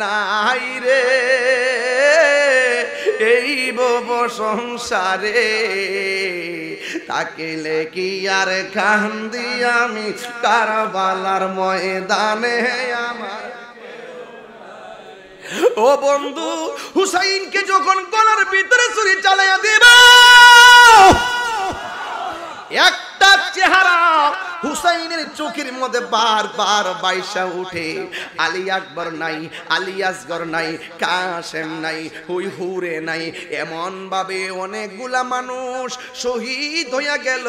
নাই রে এই ভব সংসারে, তাকিলে কি আর কান্দি আমি কারবালার ময়দানে আমার। ও বন্ধু, হুসাইনকে যখন গলার ভিতরে ছুরি চালাইয়া দিবা, একটা চেহারা হুসাইনের চোখের মধ্যে বারবার বাইসা উঠে। আলী আকবর নাই, আলী আসগর নাই, কাসেম নাই, হুই হুরে নাই, এমন ভাবে অনেকগুলা মানুষ শহীদ হইয়া গেল।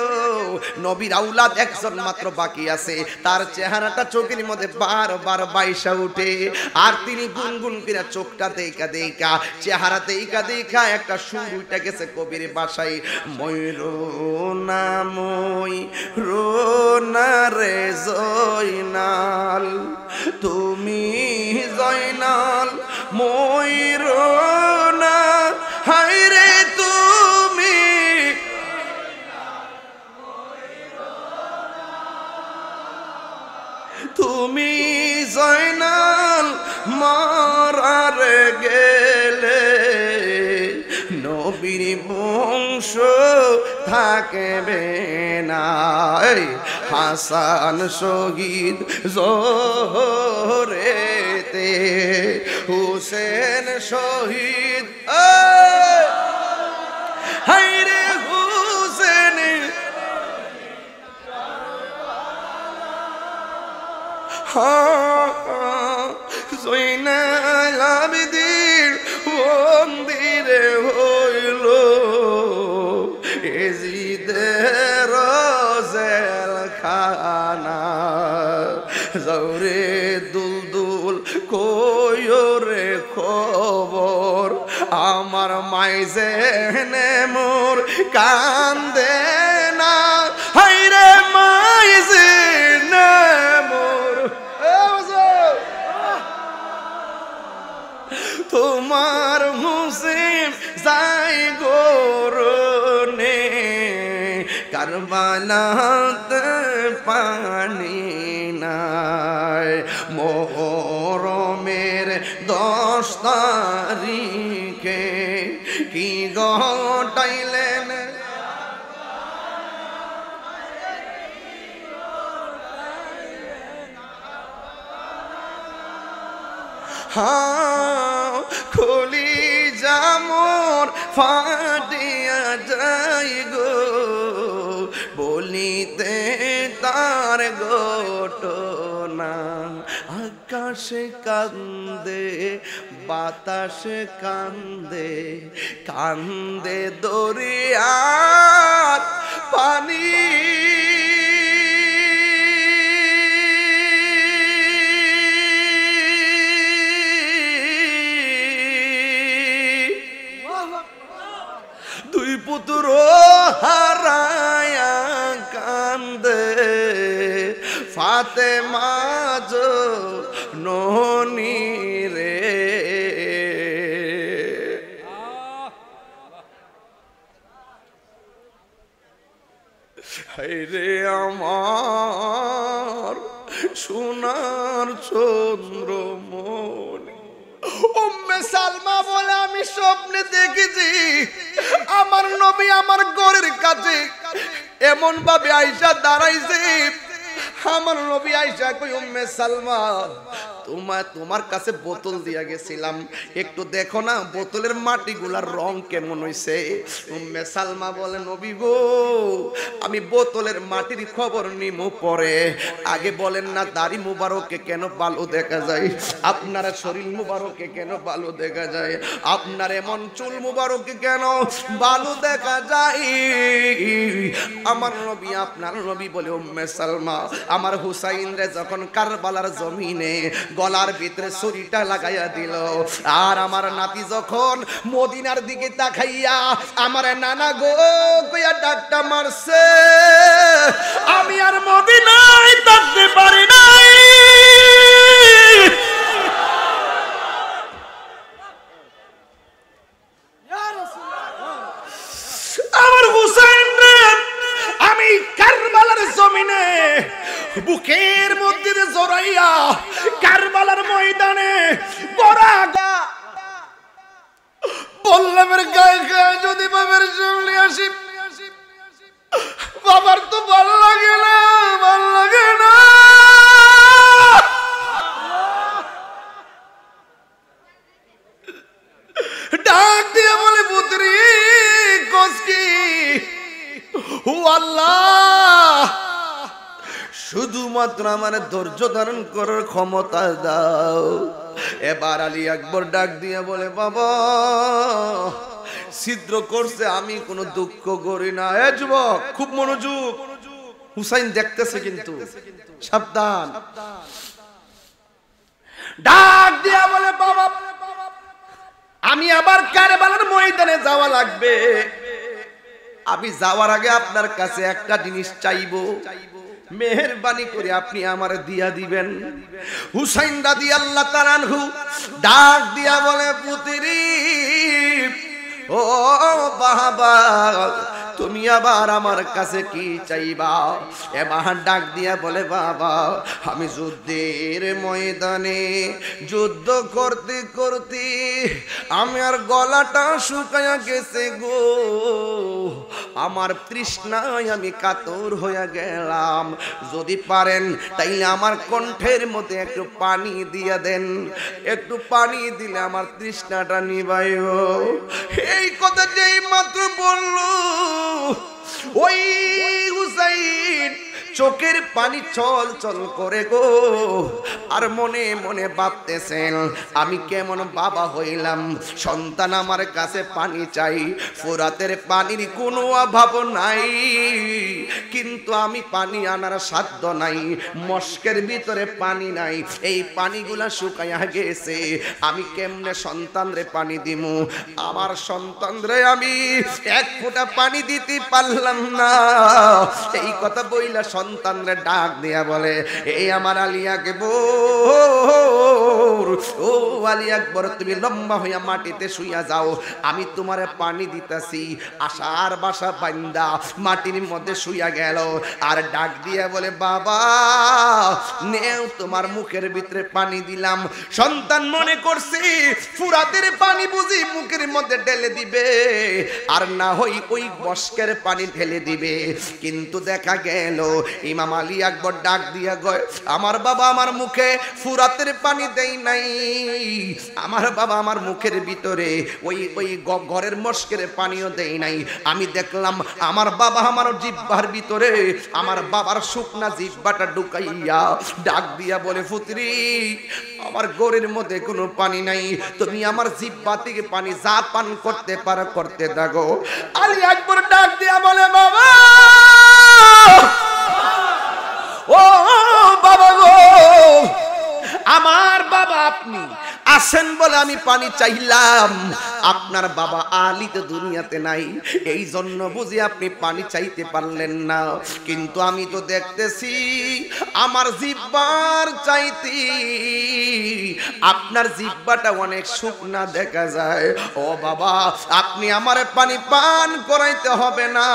নবীর আউলাদ একজন মাত্র বাকি আছে, তার চেহারাটা চোখের মধ্যে বারবার বাইসা উঠে। আর তিনি গুনগুন করে চোখটা দেখা দেখা, চেহারা দেখা দেখা একটা সুর উঠে গেছে কবির বাসায়, ময়ূর নামই রোনা রে জয়নাল, তুমি জয়নাল ময়ূর না, হায় রে তুমি তুমি জয়নাল মারারে গেলে নবীর বংশ থাকবে না। হাসান শহীদ জোহরেতে, হুসেন শহীদ হায়রে হুসেন, জয়নাল আবেদীন মন্দিরে হইল এজিদের জেলখানা। জৌরে দুলদুল কয়রে খবর, আমার মাইজেনে মোর কান্দে না, হায়রে মাইজেনে মোর। তোমার মুসিম যাই গোরনে, কারবালাতে পানি নাই। মোহরমের 10 তারিখে কি ঘটাইলেন, খুলি জামর ফাটিয়া যাই গো, বলিতে তার ঘটনা। আকাশে কান্দে বাতাসে কান্দে, কান্দে দরিয়ার পানি। দুই পুত্র হারায়া কান্দে ফাতেমা জননী রে। হায়রে আমার সোনার চন্দ্রমণি। উম্মে সালমা বলে, আমি স্বপ্নে দেখেছি আমার নবী আমার ঘরের কাছে এমন ভাবে আয়েশা দাঁড়াইছে। আমার নবী আয়েশা কই, উম্মে সালমা তোমার কাছে বোতল দিয়া গেছিলাম, একটু দেখো না বোতলের মাটিগুলার রং কেমন হইছে। উম্মে সালমা বলে, নবী গো আমি বোতলের মাটির খবর নিমু পরে, আগে বলেন না দাড়ি মুবারকে কেন ভালো দেখা যায়, আপনার শরীর মুবারকে কেন ভালো দেখা যায়, আপনার এমন চুল মুবারকে কেন ভালো দেখা যায়। আমার নবী আপনার নবী বলে, উম্মে সালমা আমার হুসাইন রে যখন কারবালার জমিনে গলার ভিতরে ছুরিটা লাগাইয়া দিল, আর আমার নাতি যখন মদিনার দিকে তাকাইয়া আমার নানা গো কইয়া ডাকটা মারছে, আমি আর মদিনায় থাকতে পারি নাই। আমার হুসাইন রে আমি কারবালার জমিনে বুকের মধ্যে জড়াইয়া কারবালার ময়দানে বড় বাবার গায়ে গায়ে যদি বাবার সামনে আসি, বাবার তো ভালো লাগে না, ভালো লাগে না। ডাক দিয়ে বলে পুত্রী কসকি, ও আল্লাহ শুধুমাত্র আমার ধৈর্য ধারণ করার ক্ষমতা দাও। এবার আলী আকবর ডাক দিয়ে বলে বাবা ছিদ্র করছে, আমি কোনো দুঃখ করি না। এ যুবক খুব মনোযোগ, হুসাইন দেখতেছে কিন্তু সাবধান। ডাক দিয়া বলে বাবা আমি আবার কারবালার ময়দানে যাওয়া লাগবে, আমি যাওয়ার আগে আপনার কাছে একটা জিনিস চাইবো, মেহেরবানি করে আপনি আমার দিয়া দিবেন। হুসাইন রাদিয়াল্লাহু তাআলা আনহু ডাক দিয়া বলে পুত্রী ও বাবা তুমি আবার আমার কাছে কি চাইবা? এবার ডাক দিয়া বলে বাবা আমি যুদ্ধের ময়দানে যুদ্ধ করতে করতে আমার গলাটা শুকায়া গেছে গো, আমার তৃষ্ণায় আমি কাতর হয়ে গেলাম, যদি পারেন তাইলে আমার কণ্ঠের মধ্যে একটু পানি দিয়ে দেন, একটু পানি দিলে আমার তৃষ্ণাটা নিবাইব। এই কথা যেই মাত্র বললো ওই হুসাইন চোখের পানি চল চল করে গো, আর মনে মনে ভাবতেছেন আমি কেমন বাবা হইলাম, সন্তান আমার কাছে পানি চাই, ফোরাতের পানির কোনো অভাব নাই, কিন্তু আমি পানি আনার সাধ্য নাই, মস্কের ভিতরে পানি নাই, এই পানিগুলা শুকাইয়া গেছে, আমি কেমনে সন্তানরে পানি দিমু, আমার সন্তানরে আমি এক ফোঁটা পানি দিতে পারলাম না। এই কথা বইলা সন্তানরে ডাক দিয়া বলে এই আমার আলী আকবর, ও আলী আকবর তুমি লম্বা হইয়া মাটিতে শুইয়া যাও, আমি তোমারে পানি দিতেছি। আশার বাসা বান্দা মাটির মধ্যে শুইয়া গেল, আর ডাক দিয়া বলে বাবা নেও তোমার মুখের ভিতরে পানি দিলাম। সন্তান মনে করছি ফুরাতের পানি বুঝি মুখের মধ্যে ঢেলে দিবে, আর না হই ওই বস্কের পানি ঢেলে দিবে, কিন্তু দেখা গেল ইমাম আলী আকবর ডাক দিয়া গয় আমার বাবা আমার মুখে ফুরাতের পানি দেই নাই, আমার বাবা আমার মুখের ভিতরে ওই ওই ঘরের মস্কের পানিও দেই নাই, আমি দেখলাম আমার বাবা আমার জিহ্বার ভিতরে আমার বাবার শুকনা জিহ্বাটা ঢুকাইয়া ডাক দিয়া বলে পুত্রী আমার ঘরের মধ্যে কোনো পানি নাই, তুমি আমার জিহ্বা থেকে পানি যা পান করতে পারো করতে থাকো। আলী আকবর ডাক দিয়া বলে বাবা ও বাবা গো, আমার বাবা আপনি আসেন বলে আমি পানি চাইলাম, আপনার বাবা আলী তো দুনিয়াতে নাই, এই জন্য বুঝি আপনি পানি চাইতে পারলেন না, কিন্তু আমি তো দেখতেছি আমার জিহ্বার চাইতে আপনার জিহ্বাটা অনেক শুকনা দেখা যায়, ও বাবা আপনি আমার পানি পান করাইতে হবে না,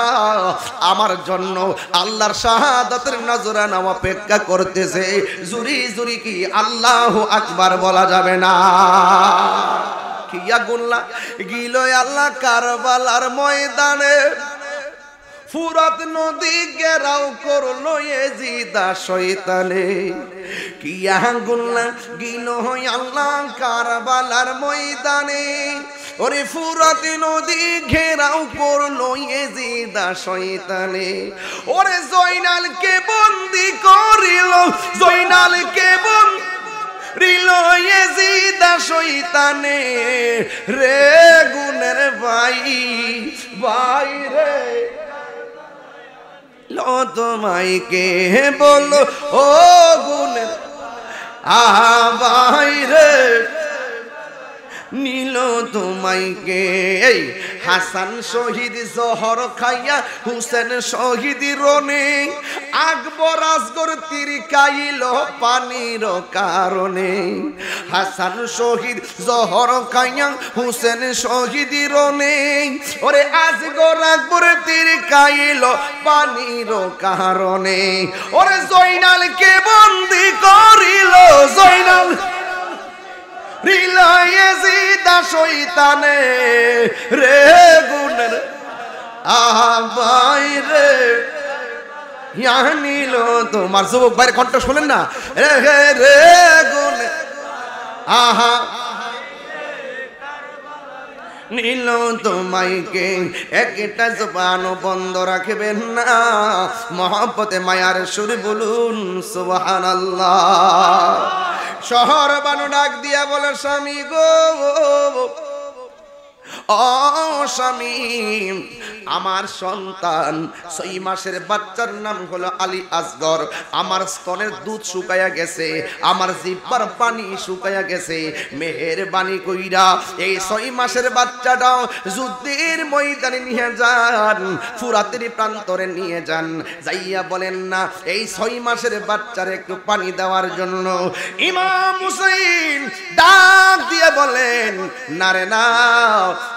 আমার জন্য আল্লাহর শাহাদাতের নজরানা অপেক্ষা করতেছে, জুরি জুরি কি আল্লাহু আকবার বলা যাবে না? কিয়া গুল্লা গিল আল্লাহ কারবালার ময়দানে, ফুরাত নদী ঘেরাও করলো এজিদা শয়তানে, কিয়া গুল্লা গিল আল্লাহ কারবালার ময়দানে, ওরে ফুরাত নদী ঘেরাও করলো এজিদা শয়তানে, ওরে জয়নালকে বন্দি করিল, জয়নালকে বন্দি শয়তানে রে গুনের ভাই ভাই রে লো তোমাইকে বলো ও গুনের ভাই রে নীল তোমাইকে। হাসান শহীদ জহর খাইয়া হুসেন শহীদ রনে, আকবর আসগর তীর খাইল পানির কারণে, হাসান শহীদ জহর খাইয়া হুসেন শহীদ রনে, ওরে আসগর আকবর তীর খাইল পানির কারণে, ওরে জয়নালকে বন্দি করিল, জয়নাল হৃদয়ে জিদা শয়তানে রে গুণের আবাই রে নিল তোমার যুবক ভাইয়ের কণ্ঠ শোনেন না রে রে গুণ আহা নীল তোমাইকে একটা জবান বন্ধ রাখবেন না মহব্বতে মায়ার সুর বলুন সুবহানাল্লাহ শহর বানু ডাক দিয়া বলে স্বামী গো ও স্বামী আমার সন্তান 6 মাসের বাচ্চার নাম হলো আলী আসগর আমার স্তনের দুধ শুকায়া গেছে আমার জিহ্বার পানি শুকায়া গেছে মেহেরবানি কইরা এই 6 মাসের বাচ্চাটাও যুদ্ধের ময়দানে নিয়ে যান ফুরাতের প্রান্তরে নিয়ে যান যাইয়া বলেন না এই 6 মাসের বাচ্চার একটু পানি দেওয়ার জন্য ইমাম হুসাইন ডাক দিয়ে বলেন না রে না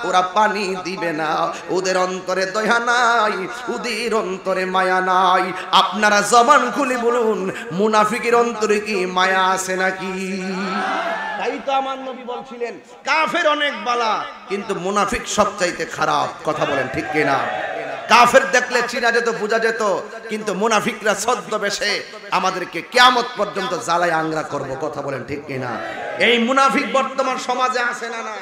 ওরা পানি দিবে না ওদের অন্তরে দয়া নাই ওদের অন্তরে মায়া নাই আপনারা জবান খুলে বলুন মুনাফিকের অন্তরে কি মায়া আছে নাকি তাই তো আমার নবী বলছিলেন কাফের অনেক বালা কিন্তু মুনাফিক সবচাইতে খারাপ কথা বলেন ঠিক কি না কাফের দেখলে চিনা যেত বোঝা যেত কিন্তু মুনাফিকরা ছদ্মবেশে আমাদেরকে কিয়ামত পর্যন্ত জ্বালায় আংরা করব কথা বলেন ঠিক কি না এই মুনাফিক বর্তমান সমাজে আছে না না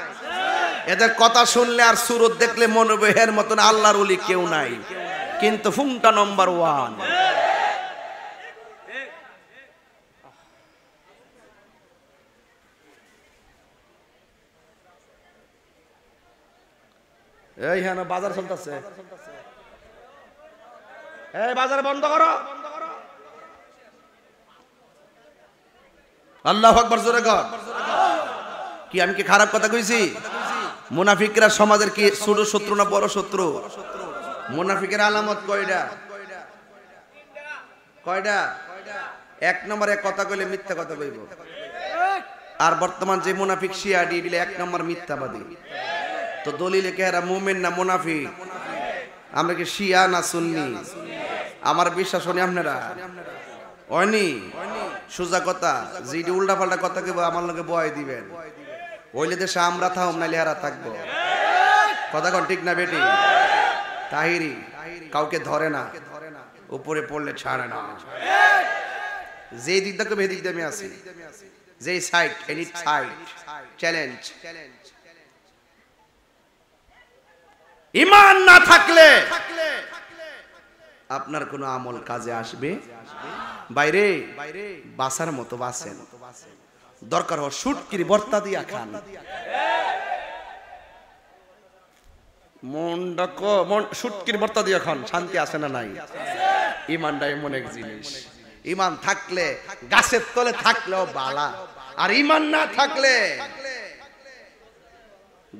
এদের কথা শুনলে আর সুরত দেখলে মনে হবে এর মতন আল্লাহর ওলি কেউ নাই কিন্তু ফুংটা নাম্বার 1 এই হ্যাঁ বাজার চলতেছে এই বাজার বন্ধ করো আল্লাহু আকবার জোরে কর কি আমি কি খারাপ কথা কইছি মুনাফিকরা সমাজের কি ছোট শত্রু না বড় শত্রু মুনাফিকের আলামত কয়টা কয়টা এক নম্বরে কথা কইলে মিথ্যা কথা কইব আর বর্তমান যে মুনাফিক শিয়া দিলে এক নম্বর মিথ্যাবাদী তো দলিলে কে এরা মুমিন না মুনাফিক আমরা কি শিয়া না সুন্নি আমার বিশ্বাস হনি আপনারা হয়নি সোজা কথা যেটি উল্টা পাল্টা কথা কইব আমার লগে বয় দিবেন ওইলে দেশে আমরা থাম নাইলে হারা থাকবো কথা কোন ঠিক না বেটি তাহিরি কাউকে ধরে না উপরে পড়লে ছাড়ে না যে দিক থেকে বেদিক দিয়ে আমি আছি যে সাইড এনি সাইড চ্যালেঞ্জ ঈমান না থাকলে আপনার কোনো আমল কাজে আসবে বাইরে বাসার মতো বাসেন দরকার হয় শুটকির ভর্তা দিয়া খান শুটকির ভর্তা দিয়া খান শান্তি আছে না নাই ঈমানটা এমন এক জিনিস ঈমান থাকলে গাছের তলে থাকলেও বালা আর ঈমান না থাকলে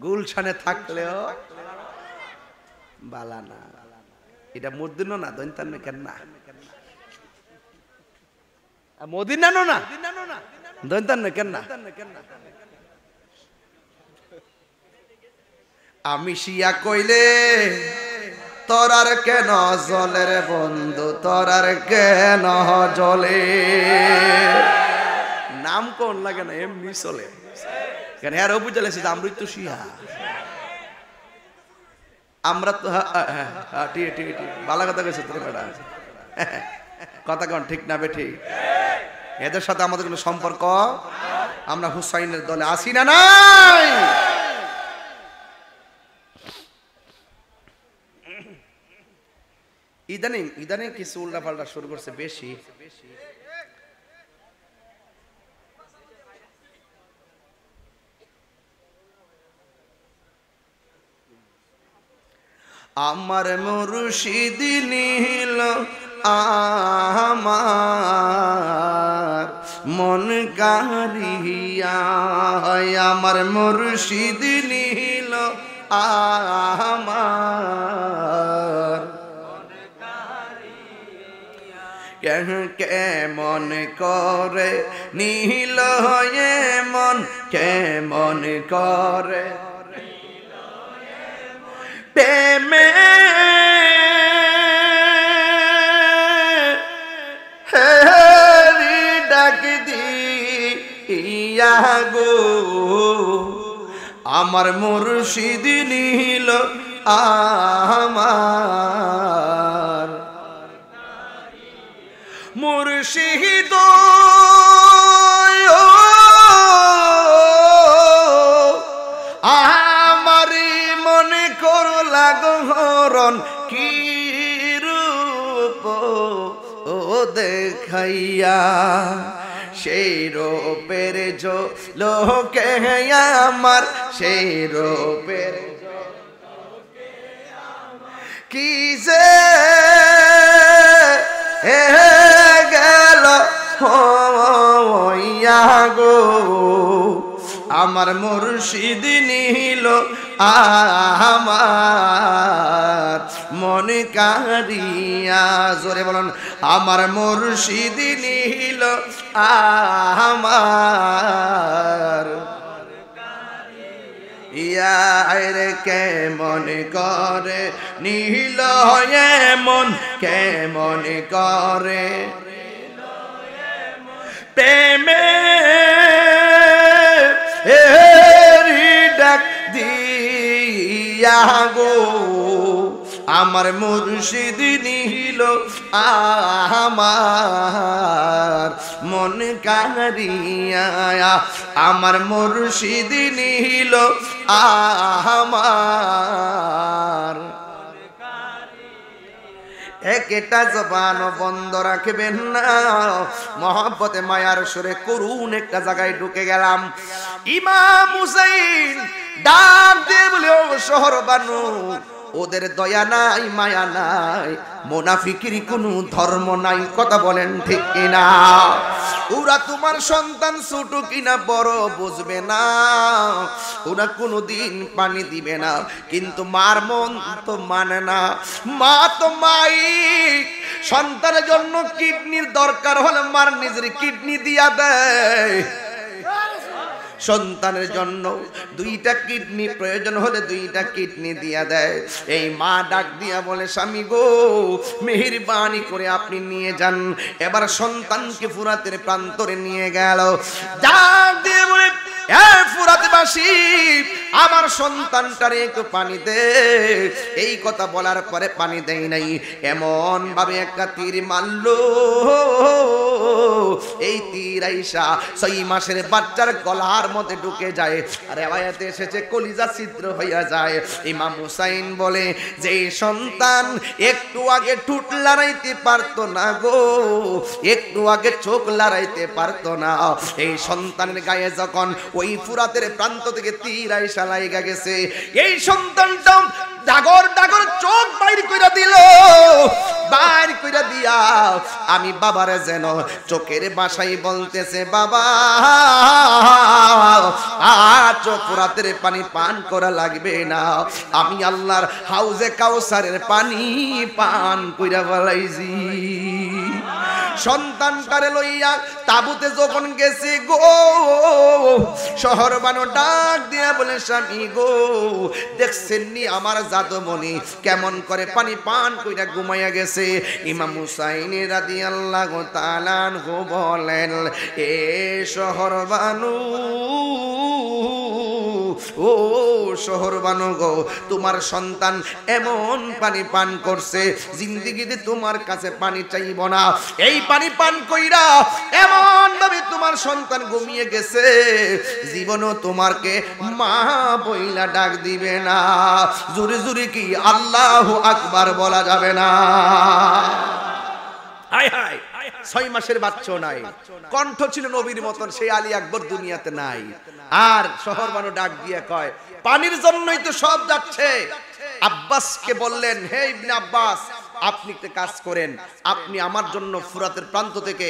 গুলশানে থাকলেও বালা না এটা মদিনা না দৈন্তান্ন কেন না মদিনা না দৈন্তান্ন কেন না আমি শিয়া কইলে তোরার কেন জলে রে বন্ধু তোরার কেন জলে নাম কোন লাগে না এমনি চলে কেন হ্যাঁ বুঝালে আমরা তো শিয়া আমরা তো ভালো কথা কইছে তোর বেটা কথা কোন ঠিক না বেঠি এদের সাথে আমাদের কোনো সম্পর্ক আমরা হুসাইনের দলে আসি না নাই ইদানিং কিছু উল্টা পাল্টা শুরু করছে বেশি আমার মুর্শিদ নীল আমার মন কারিয়া আমার মুর্শিদ নীল আমার কেমন করে নীল মন কেমন করে প্রেমে ডাক দিয়া লইয়া গো আমার মুর্শিদ নীল আমার মুর্শিদ আমারি মনে করো লাগহরণ কি রূপ ও দেখাইয়া সেই রূপের লোকে আমার সেই রূপের কি যে গেল হইয়া গো আমার মুর্শিদ নীল আমার মন কারিয়া জোরে বলুন আমার মুর্শিদ নীল আমার ইয়ার কেমন করে নীল মন কেমন করে প্রেমে ডাক দিয়া গো আমার মুর্শিদ নীল আমার মন কারিয়া আমার মুর্শিদ নীল আমার একটা জবান বন্ধ রাখবেন না মহব্বতে মায়ার সুরে করুন একটা জায়গায় ঢুকে গেলাম ইমাম হুসাইন ডাক দিয়ে বলে ও শহর বানু ওদের দয়া নাই মায়া নাই মুনাফিকির কোনো ধর্ম নাই কথা বলেন ঠিক কিনা ওরা তোমার সন্তান ছোট কিনা বড় বুঝবে না ওরা কোনোদিন পানি দিবে না কিন্তু মার মন তো মানে না মা তো মাই সন্তানের জন্য কিডনির দরকার হলে মার নিজের কিডনি দিয়া দেয় সন্তানের জন্য দুইটা কিডনি প্রয়োজন হলে দুইটা কিডনি দিয়া দেয় এই মা ডাক দিয়া বলে স্বামী গো মেহেরবানি করে আপনি নিয়ে যান এবার সন্তানকে ফুরাতের প্রান্তরে নিয়ে গেল ডাক দিয়ে বলে ফুরাতবাসী আমার সন্তানটারে একটু পানি দে এই কথা বলার পরে পানি দেয় নাই এমন ভাবে একটা তীর মারলো এই তীর আইসা 6 মাসের বাচ্চার গলার মধ্যে ঢুকে যায় আর আয়াতে এসেছে কলিজা ছিদ্র হইয়া যায় ইমাম হুসাইন বলে যে সন্তান একটু আগে ঠুট লড়াইতে পারতো না গো একটু আগে চোখ লড়াইতে পারতো না এই সন্তানের গায়ে যখন ওই ফুরাতের প্রান্ত থেকে তীর আইসা লাগা গেছে এই সন্তানটা ডাগর ডাগর চোখ বাইর কইরা দিল বাইর কইরা দিয়া আমি বাবারে যেন চোখের ভাষায় বলতেছে বাবা চোখ ফুরাতের পানি পান করা লাগবে না আমি আল্লাহর হাউজে কাউসারের পানি পান কইরা বলাইছি সন্তানটারে লইয়া তাবুতে যখন গেছে গো শহর বানো ডাক দিয়া বলে স্বামী গো দেখছেন নি আমার জাদুমণি কেমন করে পানি পান কইরা ঘুমাইয়া গেছে ইমাম হুসাইন রাদিয়াল্লাহু তাআলা আনহু বলেন এ শহর বানু ও শহর বানু গো তোমার সন্তান এমন পানি পান করছে জিন্দেগিতে তোমার কাছে পানি চাইব না এই পানি পান কইরা এমন ভাবে তোমার সন্তান ঘুমিয়ে গেছে জীবনও তোমারকে মা বইলা ডাক দিবে না জোরে জোরে কি আল্লাহু আকবার বলা যাবে না হায় হায় 6 মাসের বাচ্চা নাই কণ্ঠ ছিল নবীর মতন সেই আলী আকবর দুনিয়াতে নাই আর শহর বানু ডাক দিয়ে কয় পানির জন্যই তো সব যাচ্ছে আব্বাসকে বললেন হে ইবনে আব্বাস আপনি একটা কাজ করেন আপনি আমার জন্য ফুরাতের প্রান্ত থেকে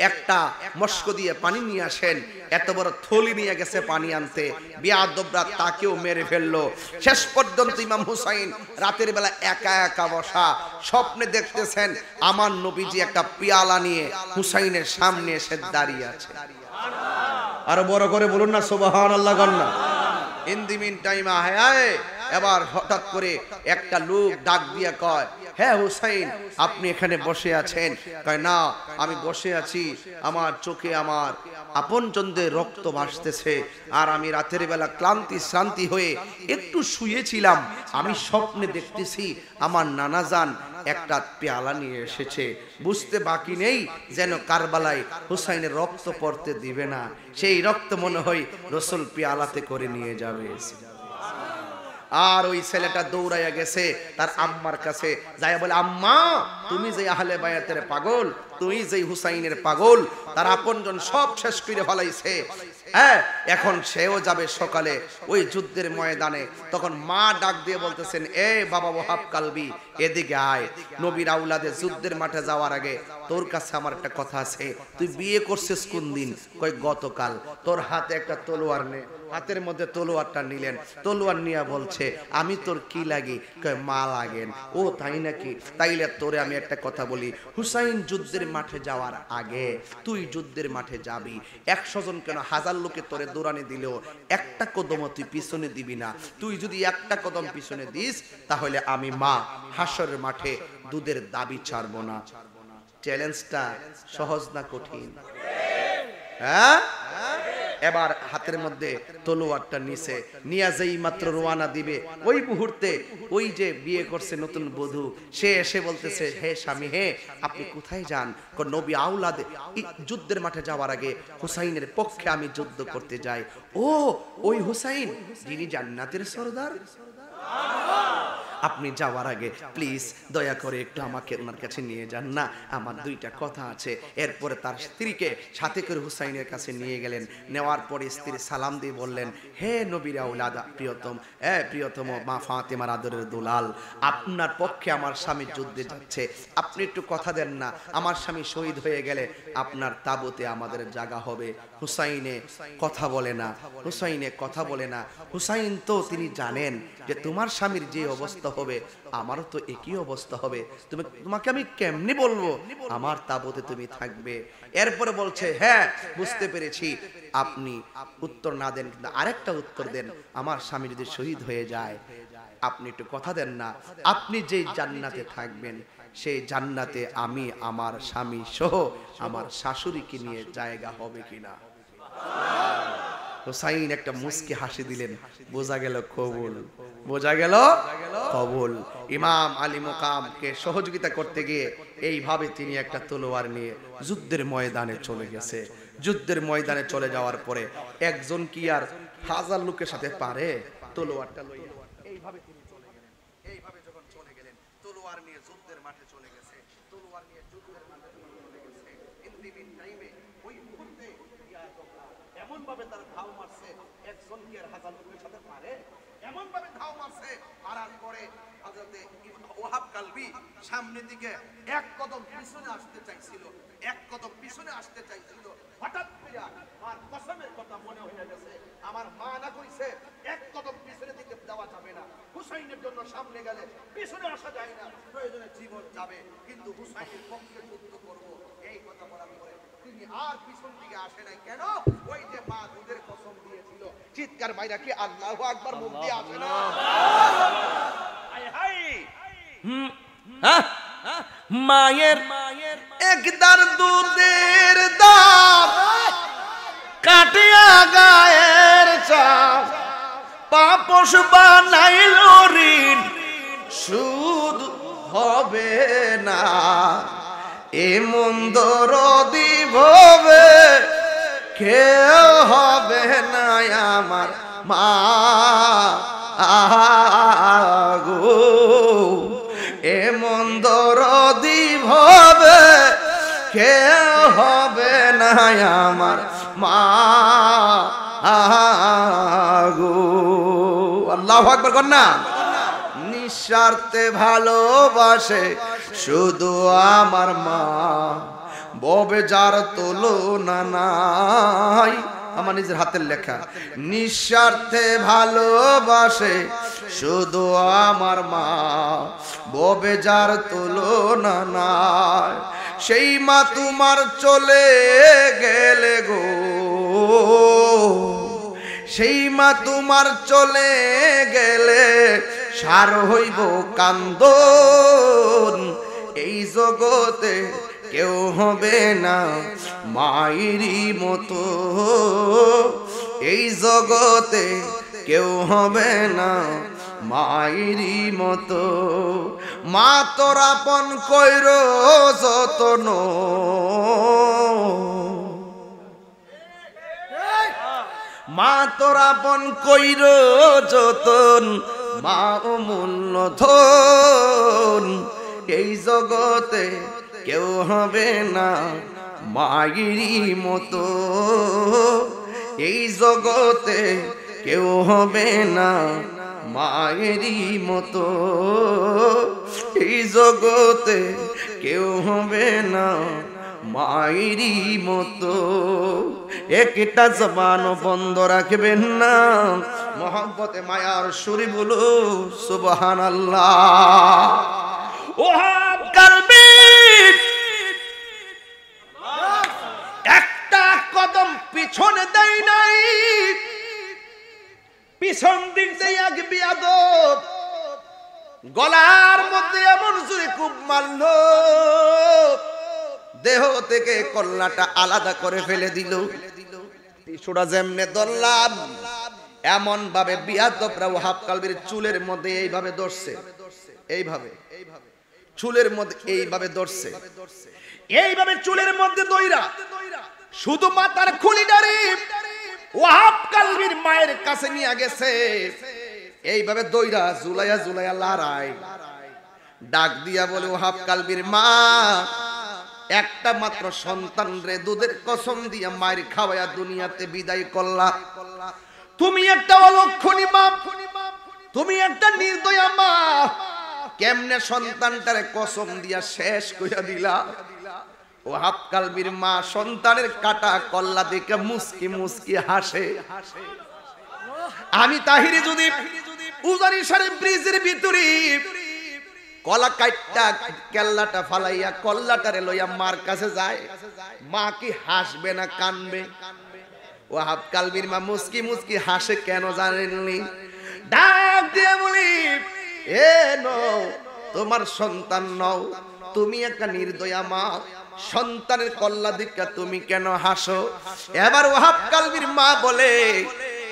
একটা মস্ক দিয়ে পানি নিয়ে আসেন এত বড় থলি নিয়ে গেছে পানি আনতে বিয়াদবরা তাকেও মেরে ফেললো শেষ পর্যন্ত ইমাম হুসাইন রাতের বেলা একা একা বসা স্বপ্নে দেখতেছেন আমার নবীজি একটা পিয়ালা নিয়ে হুসাইনের সামনে এসে দাঁড়িয়ে আছে আরো বড় করে বলুন না সুবহানাল্লাহ গন্না ইন দি মিন টাইম আয় এবার হঠাৎ করে একটা লোক ডাক দিয়ে কয়, হ্যাঁ হুসাইন, আপনি এখানে বসে আছেন? কয়, না, আমি বসে আছি, আমার চোখে আমার আপনজনদের রক্ত ভাসতেছে, আর আমি রাতের বেলা শ্রান্তি হয়ে একটু শুয়েছিলাম, আমি স্বপ্নে দেখতেছি আমার নানাজান একটা পেয়ালা নিয়ে এসেছে, বুঝতে বাকি নেই যেন কারবালায় হুসাইনের রক্ত পড়তে দিবে না, সেই রক্ত মনে হয় রাসূল পেয়ালাতে করে নিয়ে যাবে। আর ওই ছেলেটা দৌড়াইয়া গেছে তার আম্মার কাছে, যাইয়া বলে, আম্মা, তুমি যে আহলে বায়াতের পাগল, তুই যে হুসাইনের পাগল, তার আপনজন সব শেষ করে ফলাইছে, হ্যাঁ, এখন সেও যাবে সকালে ওই যুদ্ধের ময়দানে। তখন মা ডাক দিয়ে বলতেছেন, এ বাবা ওয়াহাব কালবি, এদিকে আয়, নবীর আউলাদে যুদ্ধের মাঠে যাওয়ার আগে তোর কাছে আমার একটা কথা আছে। তুই বিয়ে করছিস কোন দিন? কই, গতকাল। তোর হাতে একটা তলোয়ার নে। হাতের মধ্যে তলোয়ারটা নিলেন, তলোয়ার নিয়ে বলছে, আমি তোর কি লাগি? কয়, মা লাগেন। ও তাই নাকি? তাইলে তোরে আমি একটা কথা বলি, হুসাইন যুদ্ধের মাঠে যাওয়ার আগে তুই যুদ্ধের মাঠে যাবি, 100 জন কেন 1000 লোকে তোরে দৌড়ানি দিলেও একটা কদম তুই পিছনে দিবি না। তুই যদি একটা কদম পিছনে দিস, তাহলে আমি মা হাসরের মাঠে দুধের দাবি ছাড়বো না। চ্যালেঞ্জটা সহজ না কঠিন? হ্যাঁ। এবার হাতের মধ্যে তলোয়ারটা নিছে, নিয়া যেই মাত্র রওনা দিবে, ওই মুহূর্তে ওই যে বিয়ে করছে নতুন বধূ, সে এসে বলতেছে, হে স্বামী, হে আপনি কোথায় যান? নবী আউলাদে যুদ্ধের মাঠে যাওয়ার আগে হুসাইনের পক্ষে আমি যুদ্ধ করতে যাই। ও, ওই হুসাইন যিনি জান্নাতের সরদার, আপনি যাওয়ার আগে প্লিজ দয়া করে একটু আমাকে ওনার কাছে নিয়ে যান না, আমার দুইটা কথা আছে। এরপরে তার স্ত্রীকে সাথে করে হুসাইনের কাছে নিয়ে গেলেন। নেওয়ার পরে স্ত্রী সালাম দিয়ে বললেন, হে নবীর আওলাদ প্রিয়তম, প্রিয়তম মা ফাতেমার আদরের দুলাল, আপনার পক্ষে আমার স্বামী যুদ্ধে যাচ্ছে, আপনি একটু কথা দেন না, আমার স্বামী শহীদ হয়ে গেলে আপনার তাবুতে আমাদের জায়গা হবে। হুসাইনে কথা বলে না, হুসাইনে কথা বলে না। হুসাইন তো তিনি জানেন যে তোমার স্বামীর যে অবস্থা হবে আমারও তো একই অবস্থা হবে, তোমাকে আমি কেমনি বলবো আমার তাবুতে তুমি থাকবে? এরপরে বলছে, হ্যাঁ বুঝতে পেরেছি, আপনি উত্তর না দেন, কিন্তু আরেকটা উত্তর দেন, আমার স্বামী যদি শহীদ হয়ে যায়, আপনি একটু কথা দেন না, আপনি যেই জান্নাতে থাকবেন সেই জান্নাতে আমি আমার স্বামী সহ আমার শাশুড়িকে নিয়ে জায়গা হবে কিনা? হুসাইন একটা মুস্কি হাসি দিলেন, বোঝা গেল কবুল, বোঝা গেল কবুল। ইমাম আলী মুকামকে সহযোগিতা করতে গিয়ে এইভাবে তিনি একটা তলোয়ার নিয়ে যুদ্ধের ময়দানে চলে গেছে। যুদ্ধের ময়দানে চলে যাওয়ার পরে একজন কি আর 1000 লোকের সাথে পারে? তলোয়ারটা লইয়া এইভাবে তিনি চলে গেলেন। এইভাবে যখন চলে গেলেন, তলোয়ার নিয়ে যুদ্ধের মাঠে চলে গেছে, তলোয়ার নিয়ে যুদ্ধের মাঠে চলে গেছে। ইন টাইমে ওই মুহূর্তে এমন ভাবে তার ধাও মারছে, একজন কি আর 1000 লোকের সাথে পারে? এমন ভাবে ধাও মারছে, মারার পরে হযরতে ওয়াহাব কালবি সামনের দিকে এক কদম পিছনে আসতে চাইছিল, এক কদম পিছনে আসতে চাইছিল, হঠাৎ করে আর কসমের কথা মনে হয়ে গেছে, আমার মা না কইছে এক কদম পিছনে দিকে দেওয়া যাবে না, হুসাইনের জন্য সামনে গেলে পিছনে আসা যায় না, প্রয়োজনে জীবন যাবে, কিন্তু হুসাইনের পক্ষে যুদ্ধ করব, এই কথা বলার পরে তিনি আর পিছন দিকে আসে নাই। কেন? ওই যে মা দুধের কসম দিয়েছিল, চিৎকার বাইরা কি আল্লাহু আকবার মুখ দিয়ে আসে না? হায় হায়, মায়ের একদার দুধের দাম কাটিয়া গায়ের চাপ, পাপস বানাইল ঋণ সুদ হবে না, এমন দরদি ভবে কেউ হবে না আমার মা গো, এমন দরদি ভবে কেউ হবে না আমার মা গো। আল্লাহু আকবার কন্যা। নিঃস্বার্থে ভালোবাসে শুধু আমার মা, ববে যার তুলনা নাই। আমার নিজের হাতের লেখা। নিঃস্বার্থে ভালোবাসে শুধু আমার মা, ববে যার তুলনা নাই। সেই মা তোমার চলে গেলে গো, সেই মা তোমার চলে গেলে সার হইব কান্দন এই জগতে কেউ হবে না মায়েরই মতো এই জগতে কেউ হবে না মায়েরই মতো মা তোর আপন কইর যতন মা তোর আপন কইর যতন মা অমূল্য ধন এই জগতে কেউ হবে না মায়েরই মতো এই জগতে কেউ হবে না মায়েরই মতো এই জগতে কেউ হবে না মায়েরই মতো একটা জবান বন্ধ রাখবেন না মহব্বতে মায়ার সুরে বলো সুবহানাল্লাহ ওহাব কালবি একটা কদম পিছনে দেয় নাই পিছন দিক দিয়ে এক বিয়াদব গলার মধ্যে এমন জোরে খুব মারল দেহ থেকে কল্লাটা আলাদা করে ফেলে দিল টিসুটা যেমনে ধরলাম এমন ভাবে বিয়াদবরা ওহাব কালবির চুলের মধ্যে এইভাবে ধরছে এইভাবে চুলের মধ্যে এইভাবে ধরছে এইভাবে চুলের মধ্যে দইরা শুধু মাথার খুলিটারে ওহাব কালবির মায়ের কাছে নিয়ে গেছে এইভাবে দইরা জুলাইয়া জুলাইয়া লড়াই ডাক দিয়া বলে ওহাব কালবির মা একটা মাত্র সন্তান রে দুধের কসম দিয়া মায়ের খাওয়ায়া দুনিয়াতে বিদায় করলা তুমি একটা অলক্ষণী মা তুমি একটা নির্দয়া মা কেমনে সন্তানটারে কসম দিয়া শেষ কইরা দিলা ওহাব কালবির মা সন্তানের কাটা কল্লা দেখে মুস্কি মুস্কি হাসে আমি তাহিরি যদি উজানি সারে ব্রিজের ভিতরে কলা কাটটা কেল্লাটা ফালাইয়া কল্লাটারে লইয়া মার কাছে যায় মা কি হাসবে না কানবে ওহাব কালবির মা মুস্কি মুস্কি হাসে কেন জানেননি ডাক দিয়ে বলি এ নও তোমার সন্তান নও তুমি একটা নির্দয়া মা সন্তানের কল্লা দিকা তুমি কেন হাসো এবার ওহাব কালবির মা বলে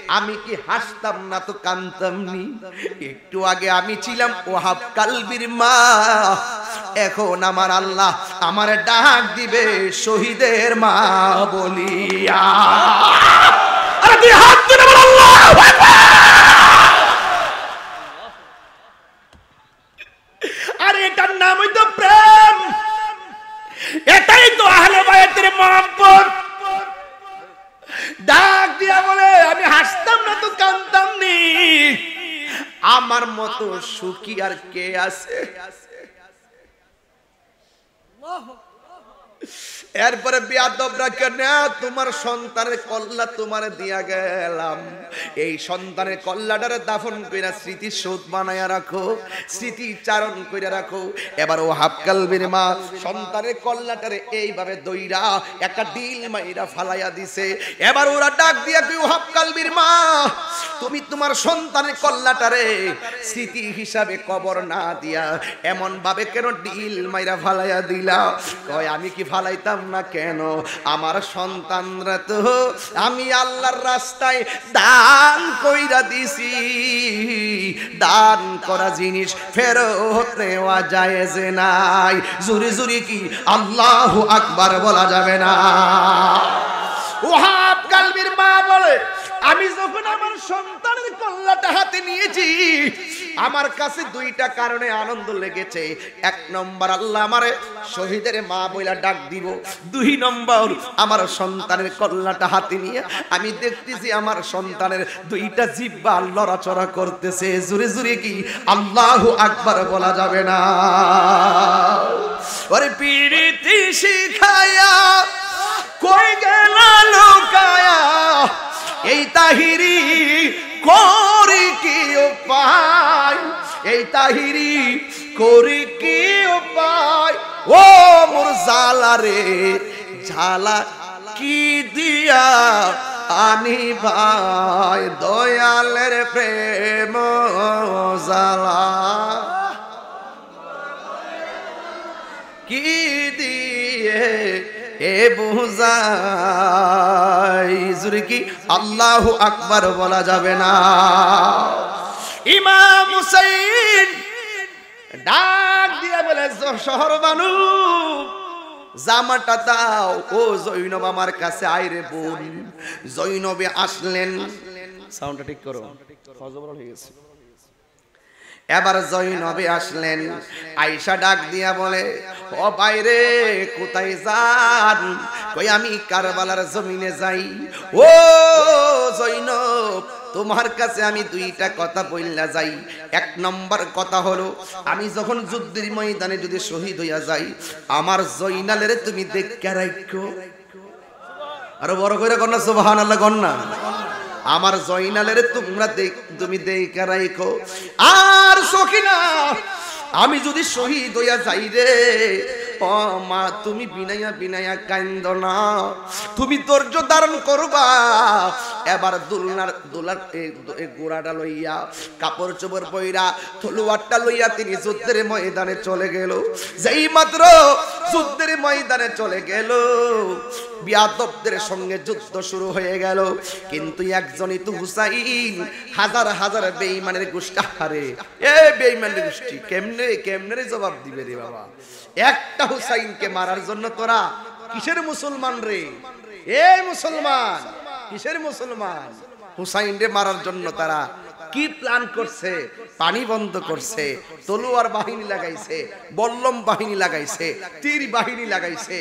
আমি কি হাসতাম না তো কানতাম নি একটু আগে আমি ছিলাম ওহাব কালবির মা এখন আমার আল্লাহ আমারে ডাক দিবে শহীদের মা বলিয়া আরে তুই হাত তুলে বল আল্লাহু আকবার আরে এটার নামই তো প্রেম এটাই তো আহলে বায়াতের মহব্বত ডাক দিয়া বলে আমি হাসতাম না তো কাঁদতাম নি আমার মতো সুখী আর কে আছে এরপরে বিয়াদবরা কেন তোমার সন্তানের কল্লা তোমারে দিয়া গেলাম এই সন্তানের কল্লাটারে দাফন কইরা স্মৃতি শোধ বানায়া রাখো স্মৃতি চারণ কইরা রাখো এবার ওহাব কালবির মা সন্তানের কল্লাটারে এইভাবে দইরা একটা ডিল মাইরা ফালাইয়া দিছে এবার ওরা ডাক দিয়া কই ওহাব কালবির মা তুমি তোমার সন্তানের কল্লাটারে স্মৃতি হিসাবে কবর না দিয়া এমন ভাবে কেন ডিল মাইরা ফালাইয়া দিলা কয় আমি কি ফালাইতাম না কেন আমার সন্তানরা তো আমি আল্লাহর রাস্তায় দান কইরা দিছি দান করা জিনিস ফেরত নেওয়া জায়েজ নাই জোরে জোরে কি আল্লাহু আকবার বলা যাবে না ওহাব কালবির মা বলে আমি যখন আমার সন্তানের কল্লাটা হাতে নিয়েছি আমার কাছে দুইটা কারণে আনন্দ লেগেছে এক নম্বর আল্লাহ আমারে শহীদের মা বইলা ডাক দিব দুই নম্বর আমার সন্তানের কল্লাটা হাতে নিয়ে আমি দেখতেছি আমার সন্তানের দুইটা জিহ্বা লড়াচড়া করতেছে জোরে জোরে কি আল্লাহু আকবার বলা যাবে না ওরে পিরিতি শিখায়া কই গেল লুকায়া এই তাহিরি করি কি উপায় এই তাহিরি করি কি উপায় ও মোর জালা রে ঝালা কি দিয়া পানি ভাই দয়ালের প্রেম জ্বালা কি দিয়ে এ বুঝাই জুরি কি আল্লাহু আকবার বলা যাবে না। ইমাম হুসাইন ডাক দিয়ে বলে শহর বানু জামাটা দাও। ও জৈনব আমার কাছে আইরে বোন। জৈনবে আসলেন, সাউন্ডটা ঠিক করো, ফজর হয়ে গেছে। এবার জৈনবে আসলেন, আয়েশা ডাক দিয়া বলে ও বাইরে কোথায় যান? কই আমি কারবালার জমিনে যাই। ও জৈনব তোমার কাছে আমি দুইটা কথা বললা যাই। এক নম্বর কথা হলো আমি যখন যুদ্ধের ময়দানে যদি শহীদ হইয়া যাই আমার জয়নালের তুমি দেখে রাখো। আরো বড় করে কর না সুবহানাল্লাহ কর না। আমার জয়নালের তুমি দেখে রাখো। আর সখিনা আমি যদি শহীদ হইয়া যাই রে ও মা তুমি বিনাইয়া বিনাইয়া কান্দ না, তুমি ধৈর্য ধারণ করবা। এবার দোলার গোড়াটা লইয়া কাপড় চোপড় পইরা তলোয়ারটা লইয়া তিনি যুদ্ধের ময়দানে চলে গেল। যেই মাত্র যুদ্ধের ময়দানে চলে গেল বিয়াদবদের সঙ্গে যুদ্ধ শুরু হয়ে গেল। কিন্তু একজনই তো হুসাইন, হাজার হাজার বেঈমানের গোষ্ঠী হারে এ বেঈমানের গোষ্ঠী কেমনে জবাব দিবে রে বাবা? একটা হুসাইনকে মারার জন্য তোরা কিসের মুসলমান রে? এ মুসলমান কিসের মুসলমান? হুসাইন রে মারার জন্য তারা কি প্ল্যান করছে? পানি বন্ধ করছে, তলোয়ার বাহিনী লাগাইছে, বল্লম বাহিনী লাগাইছে, তীর বাহিনী লাগাইছে।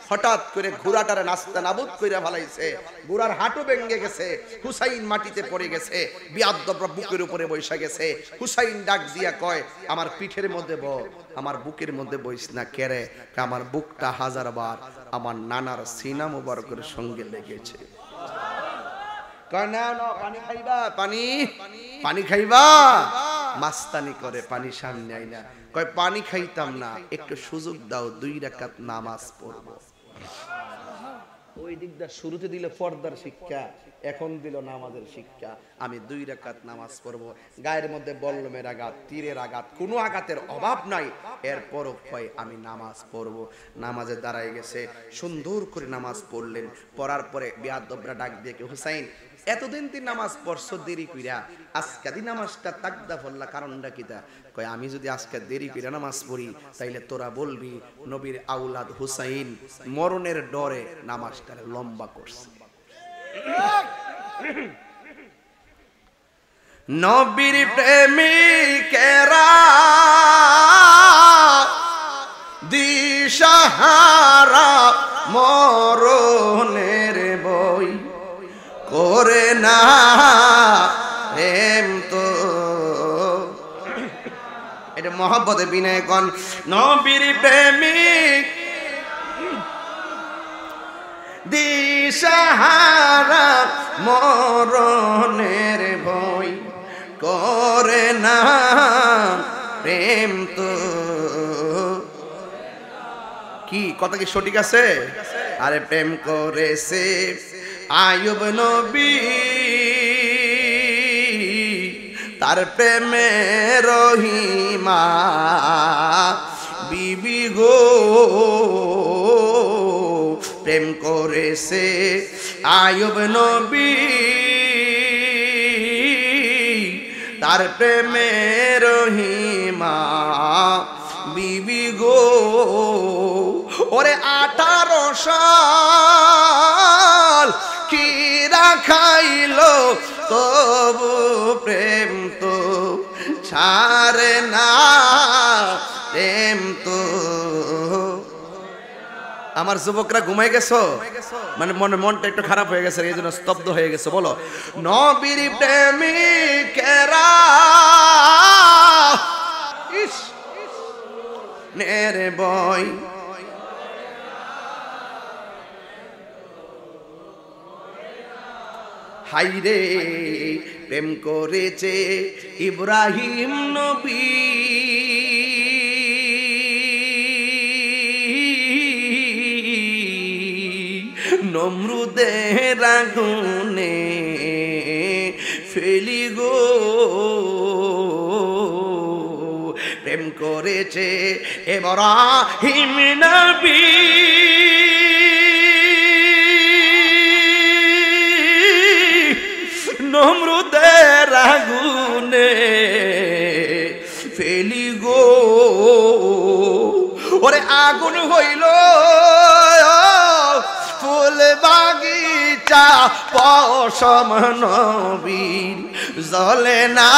হঠাৎ করে ঘোড়াটারে নাস্তা নাবুদ কইরা ফেলাইছে, ঘোড়ার হাঁটু ভেঙে গেছে, হুসাইন মাটিতে পড়ে গেছে, বিয়াদ্দবরা বুকের উপরে বসে গেছে। হুসাইন ডাক দিয়া কয় আমার পিঠের মধ্যে বল, আমার বুকের মধ্যে বইস না কেরে, আমার বুকটা হাজারবার আমার নানার সিনা মুবারকের সঙ্গে লেগেছে। পানি খাইবা, পানি খাইবা, মাস্তানি করে পানি সামনে আইনা কয় পানি খাইতাম না, একটু সুযোগ দাও 2 রাকাত নামাজ পড়বো। ওই দিকটা শুরুতে দিলে পর্দার শিক্ষা, এখন দিল নামাজের শিক্ষা। আমি 2 রাকাত নামাজ পড়বো, গায়ের মধ্যে বল্লমের আঘাত, তীরের আঘাত, কোনো আঘাতের অভাব নাই। এরপরও কয় আমি নামাজ পড়বো। নামাজে দাঁড়ায় গেছে, সুন্দর করে নামাজ পড়লেন। পড়ার পরে বিয়াদবরা ডাক দিয়ে কে হুসাইন এতদিন তুই নামাজ পড়ছো দেরি কইরা, আজকে দি নামাজটা তাকদা ফল্লা কারণটা কিটা? কয় আমি যদি আজকে দেরি কইরা নামাজ পড়ি তাইলে তোরা বলবি নবীর আউলাদ হুসাইন মরণের ডরে নামাজটা লম্বা করছে। নবীর প্রেমিকেরা দিশাহারা মরণের বই করে না প্রেম তো। এটা মহব্বতে বিনয় কোন নবীর প্রেমিক দিশাহারা মরণের বই করে না প্রেম তো। কি কথা কি সঠিক আছে? আরে প্রেম করেছে আয়ুব নবী, তার প্রেমে রহিমা বিবি গো। প্রেম করেছে আয়ুব নবী, তার প্রেমে রহিমা বিবি গো। ওরে 18 সাল কি রাখাইলো তবু প্রেম তো ছাড়ে না, প্রেম তো। আমার যুবকরা ঘুমাই গেছো, মানে মনটা একটু খারাপ হয়ে গেছে, এই জন্য স্তব্ধ হয়ে গেছে। বলো নবীর প্রেমিকেরা ইস নেরে বই হাইরে প্রেম করেছে ইব্রাহিম নবী, নমরুদের আগুনে ফেলি গো, প্রেম করেছে ইব্রাহিম নবী, নমরুদের আগুনে ফেলি গো। ওরে আগুন হইল ফুল বাগিচা পশম নবীর জ্বলে না,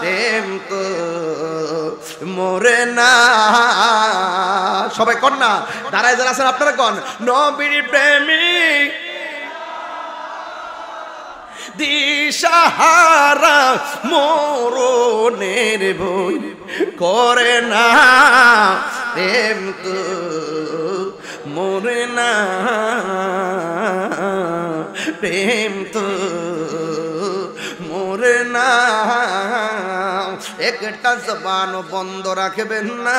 প্রেম তো মরে না। সবাই কন না, দাঁড়ায় যারা আছেন আপনারা কন, নবীর প্রেমিক দিশাহারা মরণের বই করে না, প্রেম তো মরে না, প্রেম তো মরে না। একটা জবান বন্ধ রাখবেন না।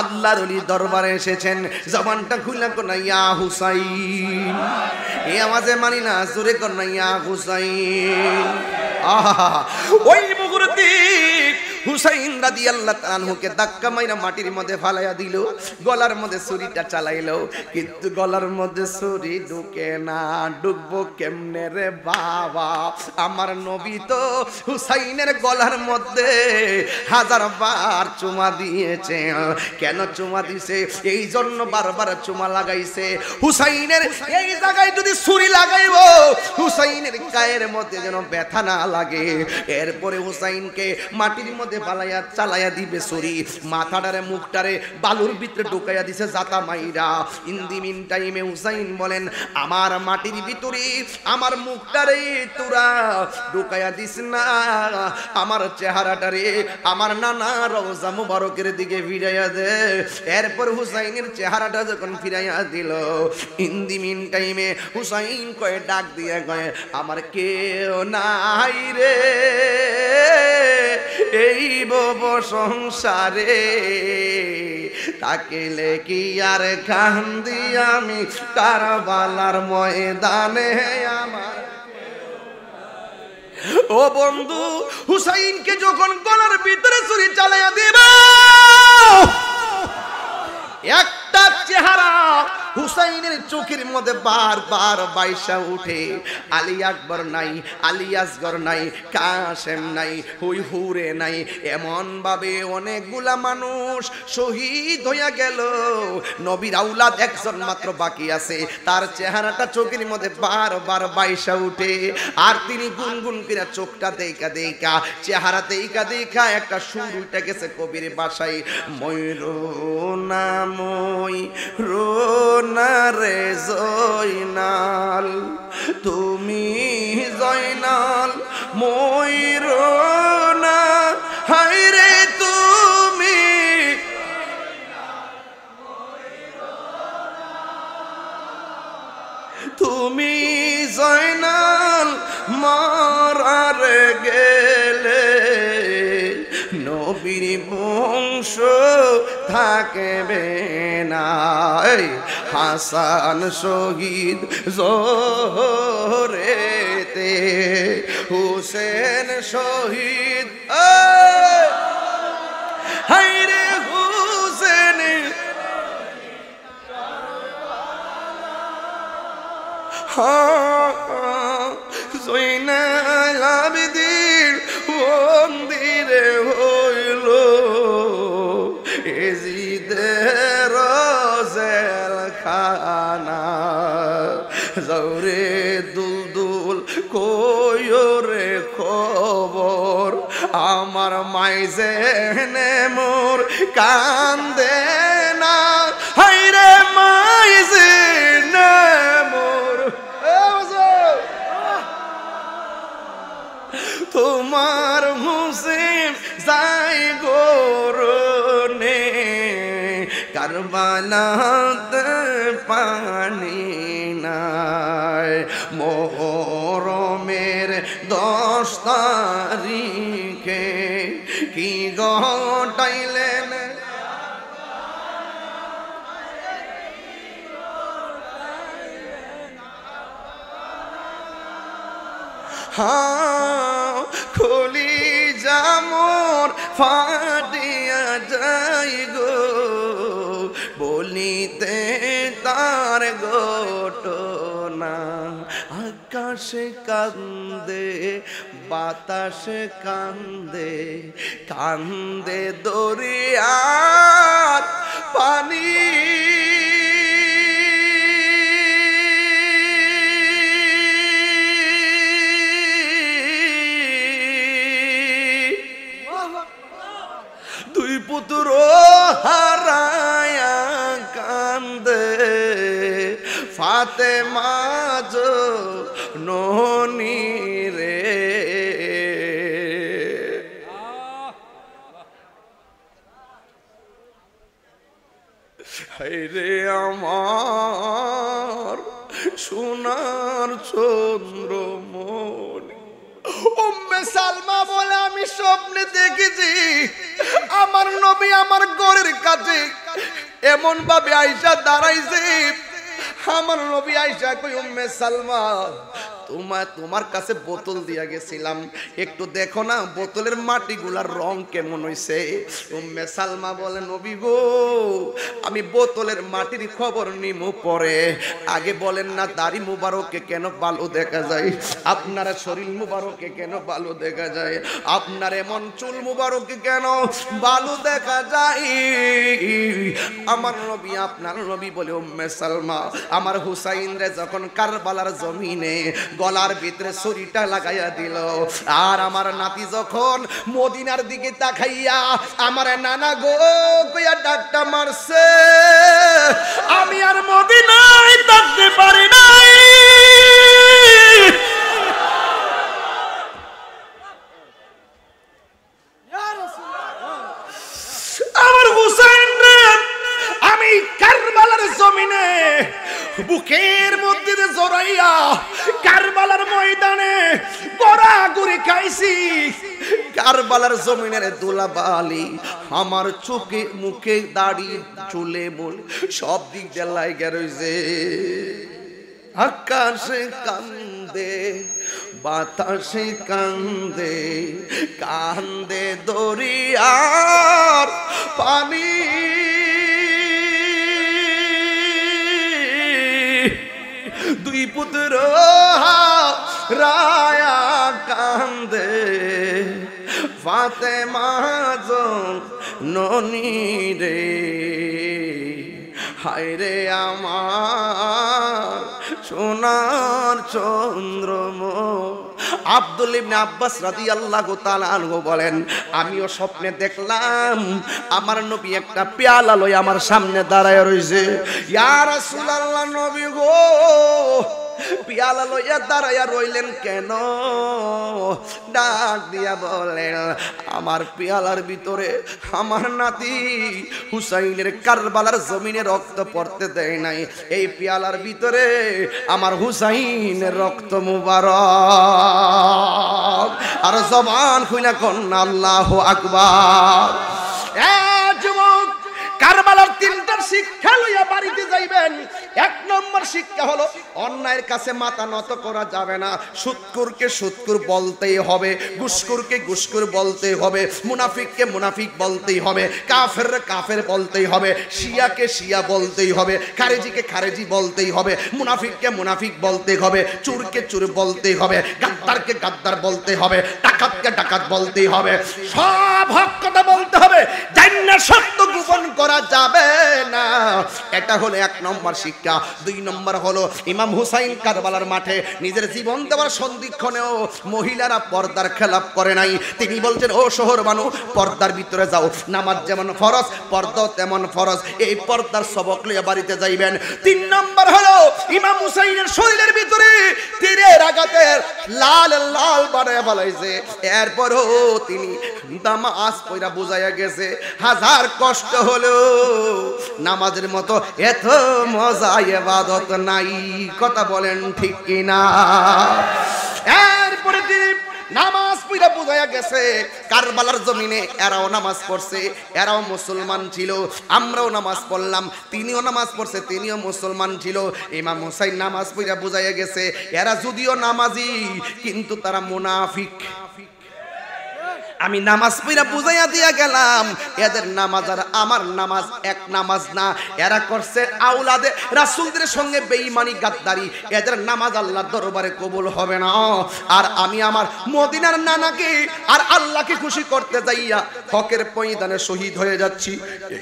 আল্লাহর ওলি দরবারে এসেছেন, জবানটা খুলে কোন ইয়া হুসাইন, এই আওয়াজে মানি না, জোরে কোন ইয়া হুসাইন। আহা, ওই মুহূর্তে হুসাইন রাদিয়াল্লাহু তাআলা আনহুকে ধাক্কা মাইরা মাটির মধ্যে ফালাইয়া দিল, গলার মধ্যে ছুরিটা চালাইলো, কিন্তু গলার মধ্যে ছুরি ঢুকে না। ঢুকবো কেমনে রে বাবা? আমার নবী তো হুসাইনের গলার মধ্যে 1000 বার চুমা দিয়েছে। কেন চুমা দিছে? এই জন্য বারবার চুমা লাগাইছে। হুসাইনের এই জায়গায় যদি ছুরি লাগাইব, হুসাইনের গায়ের মধ্যে যেন ব্যথা না লাগে। এরপরে হুসাইনকে মাটির মধ্যে ফালাইয়া চালাইয়া দিবে ছুরি, মাথাটারে মুখটারে বালুর ভিতরে ঢুকাইয়া দিছে জাতা মাইরা। ইন দি মিন টাইমে হুসাইন বলেন, আমার মাটির ভিতরে আমার মুখটারে তোরা ঢুকাইয়া দিস না, আমার চেহারাটারে আমার নানা রওজা মুবারকের দিকে ফিরাইয়া দে। এরপর হুসাইনের চেহারাটা যখন ফিরাইয়া দিল, ইন দি মিন টাইমে হুসাইন কয়ে ডাক দিয়ে কয়ে, আমার কেউ নাই রে এই বব সংসারে, তাকিলে কি আর কান্দি আমি কারবালার ময়দানে আমার। ও বন্ধু, হুসাইনকে যখন গলার ভিতরে ছুরি চালাইয়া দিবা, একটা চেহারা হুসাইনের চোখের মধ্যে বারবার বাইসা উঠে। আলী আকবর নাই, আলী আসগর নাই, কাসেম নাই, হুই হুরে নাই, এমন ভাবে অনেকগুলা মানুষ শহীদ হইয়া গেল। নবীর আউলাদ একজন মাত্র বাকি আছে, তার চেহারাটা চোখের মধ্যে বারবার বাইসা উঠে। আর তিনি গুনগুন করে চোখটা দেখা দেখা, চেহারা দেখা দেখা একটা সুর উঠে গেছে কবির বাসায়, ময়ূরো না মই রোনা রে জয়নাল, তুমি জয়নাল মই রোনা, হায় রে তুমি তুমি জয়নাল মারার গেলে, নবীর বংশ থাকবে না। হাসান শহীদ জোহরেতে, হুসেন শহীদ হায়রে হুসেন, জয়নাল আবেদীন মন্দিরে হইল এজিদের জেলখানা, জৌরে দুলদুল কয়রে খবর, আমার মাইজেনে মোর কান্দে না, হায়রে মাইজেনে মোর। তোমার হুসেন যাই গোরনে, কারবালাতে পানি নাই, মোহরমের 10 তারিখে কি ঘটাইলেন, খুলি জামর ফাটিয়া যাই গো বলিতে তার ঘটনা আকাশে কান্দে বাতাসে কান্দে কান্দে দরিয়ার পানি দুই পুত্র হারায়া কান্দে ফাতেমা জননী রে হায়রে আমার সোনার চন্দ্রমণি উম্মে সালমা বলে আমি স্বপ্নে দেখেছি আমার নবী আমার ঘরের কাছে এমন ভাবে আয়েশা দাঁড়াইছে আমার নবী আয়েশা কই উম্মে সালমা তোমার কাছে বোতল দিয়া গেছিলাম একটু দেখো না বোতলের মাটিগুলার রং কেমন হইছে উম্মে সালমা বলে নবী গো আমি বোতলের মাটির খবর নিমু পরে আগে বলেন না দাড়ি মুবারকে কেন ভালো দেখা যায় আপনার শরীর মুবারকে কেন ভালো দেখা যায় আপনার এমন চুল মুবারকে কেন ভালো দেখা যায় আমার নবী আপনার নবী বলে উম্মে সালমা আমার হুসাইন রে যখন কারবালার জমিনে গলার ভিতরে ছুরিটা লাগাইয়া দিল আর আমার নাতি যখন মদিনার দিকে তাকাইয়া আমার নানা গো কইয়া ডাকটা মারছে আমি আর মদিনায় থাকতে পারি নাই আমার হুসাইন রে আমি কারবালার জমিনে বুকের মধ্যে জড়াইয়া কারবালার ময়দানে গড়াগড়ি খাইছি কারবালার জমিনের ধুলাবালি আমার চোখে মুখে দাড়ি চুলে বল সব দিক দিয়ে লাইগা রইছে আকাশে কান্দে বাতাসে কান্দে কান্দে দরিয়ার পানি দুই পুত্র রায়া কান্দে ফাতেমা জননী রে হায়রে আমার সোনার চন্দ্রমণি আব্দুল ইবনে আব্বাস রাদিয়াল্লাহু তাআলা আনহু বলেন আমিও স্বপ্নে দেখলাম আমার নবী একটা পেয়ালা লই আমার সামনে দাঁড়ায় রইছে ইয়া রাসূলুল্লাহ নবী গো পিয়ালা লইয়া দাঁড়াইয়া রইলেন কেন ডাক দিয়া বলেন আমার পিয়ালার ভিতরে আমার নাতি হুসাইনের কারবালার জমিনে রক্ত পড়তে দেয় নাই এই পিয়ালার ভিতরে আমার হুসাইনের রক্ত মুবারক আর জবান খুইলা কোন আল্লাহু আকবার যুবক কারবালার তিনটার শিক্ষা লইয়া বাড়িতে যাইবেন এক নম্বর শিক্ষা হলো অন্যায়ের কাছে মাথা নত করা যাবে না সুৎকুরকে সুৎকুর বলতেই হবে ঘুষখোরকে ঘুষখোর বলতেই হবে মুনাফিককে মুনাফিক বলতেই হবে কাফেরকে কাফের বলতেই হবে শিয়াকে শিয়া বলতেই হবে খারেজিকে খারেজি বলতেই হবে মুনাফিককে মুনাফিক বলতেই হবে চোরকে চোর বলতেই হবে গাদ্দারকে গাদ্দার বলতে হবে ডাকাতকে ডাকাত বলতেই হবে সব হক কথা বলতে হবে জান্নাত সত্য গোপন করা যাবে না এটা হলো এক নম্বর শিক্ষা দুই নম্বর হলো ইমাম হুসাইন কারবালার মাঠে নিজের জীবন দেওয়ার সন্ধিক্ষণেও মহিলারা পর্দার খেলাপ করে নাই তিনি বলছেন ও শহর মানুষ পর্দার ভিতরে যাও নামাজ যেমন ফরজ পর্দাও তেমন ফরজ এই পর্দার সবক লইয়া বাড়িতে যাইবেন তিন নম্বর হলো ইমাম হুসাইনের শরীরের ভিতরে তীরের আঘাতে লাল লাল বানায়া ফেলাইছে এরপরও তিনি নামাজ পড়া বুঝাইয়া গেছে হাজার কষ্ট হলো নামাজের মতো এত মজা ইবাদত নাই কথা বলেন ঠিক কিনা এরপরে তিনি নামাজ পড়া কইরা বুঝাইয়া গেছে কারবালার জমিনে এরাও নামাজ পড়ছে, এরাও মুসলমান ছিল, আমরাও নামাজ পড়লাম, তিনিও নামাজ পড়ছে, তিনিও মুসলমান ছিল। ইমাম হুসাইন নামাজ পড়া বুঝাইয়া গেছে এরা যদিও নামাজি কিন্তু তারা মুনাফিক। আমি নামাজ পড়া বুঝাইয়া দিয়া গেলাম এদের নামাজ আর আমার নামাজ এক নামাজ না। এরা করছে আওলাদে রাসূলদের সঙ্গে বেঈমানি গাদ্দারি, এদের নামাজ আল্লাহর দরবারে কবুল হবে না। আর আমি আমার মদিনার নানাকে আর আল্লাহকে খুশি করতে যাইয়া হকের ময়দানে শহীদ হয়ে যাচ্ছি।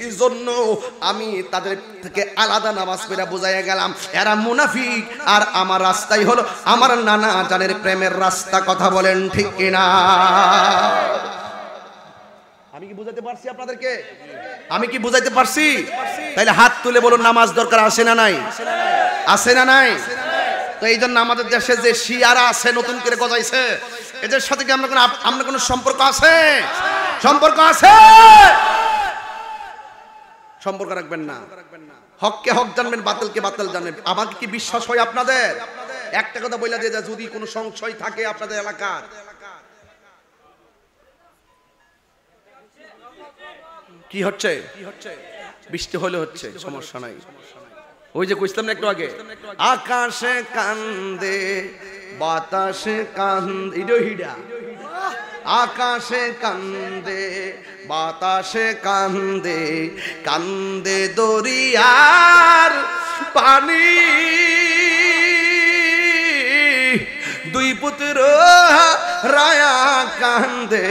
এই জন্য আমি তাদের থেকে আলাদা নামাজ পড়া বুঝাইয়া গেলাম এরা মুনাফিক, আর আমার রাস্তাই হলো আমার নানা জানের প্রেমের রাস্তা। কথা বলেন ঠিক কিনা? আমি কি বুঝাইতে পারছি আপনাদেরকে? আমি কি বুঝাইতে পারছি? তাইলে হাত তুলে বলুন নামাজ দরকার আছে না নাই? আছে না নাই? তো এই জন্য আমাদের দেশে যে শিয়ারা আছে নতুন করে গজাইছে, এদের সাথে কি আমরা কোনো সম্পর্ক আছে? সম্পর্ক আছে? সম্পর্ক রাখবেন না। হককে হক জানবেন, বাতিলকে বাতিল জানবেন। আমাকে কি বিশ্বাস হয় আপনাদের? একটা কথা বলে দিয়ে যায়, যদি কোনো সংশয় থাকে আপনাদের এলাকার, কি হচ্ছে বৃষ্টি হলে হচ্ছে, সমস্যা নাই। ওই যে কইছিলাম না একটু আগে, আকাশে কান্দে বাতাসে কান্দে, হিডা আকাশে কান্দে বাতাসে কান্দে, কান্দে দরিয়ার পানি, দুই পুত্র রায়া কান্দে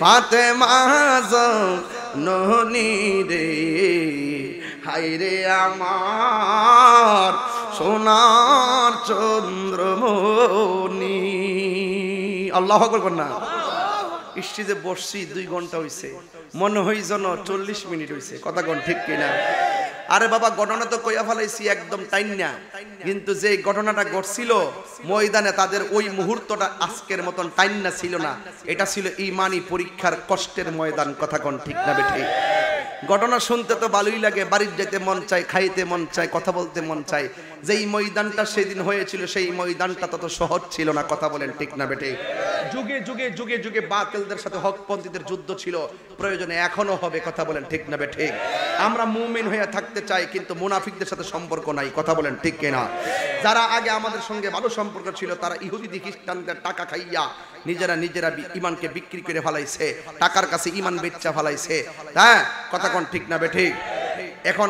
ফাতেমা জননী রে, হায়রে আমার সোনার চন্দ্রমণি। আল্লাহু আকবার না। স্টেজে বসছি 2 ঘন্টা হইছে, মনে হয় যেন 40 মিনিট হইছে। কথা কোন ঠিক কিনা? আরে বাবা ঘটনা তো কইয়া ফেলাইছি একদম টাইম না, কিন্তু যে ঘটনাটা ঘটছিল ময়দানে তাদের ওই মুহূর্তটা আজকের মতন টাইম না ছিল না। এটা ছিল ঈমানি পরীক্ষার কষ্টের ময়দান। কথা কোন ঠিক না বেঠিক? ঘটনা শুনতে তো ভালোই লাগে, বাড়ির যেতে মন চায়, খাইতে মন চায়, কথা বলতে মন চায়। যেই ময়দানটা সেদিন হয়েছিল সেই ময়দানটা তত সহজ ছিল না। কথা বলেন ঠিক না বেঠিক? যুগে যুগে যুগে যুগে বাতিলদের সাথে হকপন্থীদের যুদ্ধ ছিল, প্রয়োজনে এখনো হবে। কথা বলেন ঠিক না বেঠিক? আমরা মুমিন হয়ে থাকতে চাই কিন্তু মুনাফিকদের সাথে সম্পর্ক নাই। কথা বলেন ঠিক কিনা? যারা আগে আমাদের সঙ্গে ভালো সম্পর্ক ছিল তারা ইহুদি খ্রিস্টানদের টাকা খাইয়া নিজেরা ইমানকে বিক্রি করে ফেলাইছে, টাকার কাছে ইমান বেচা ফেলাইছে। হ্যাঁ, কথা কোন ঠিক না বেঠিক?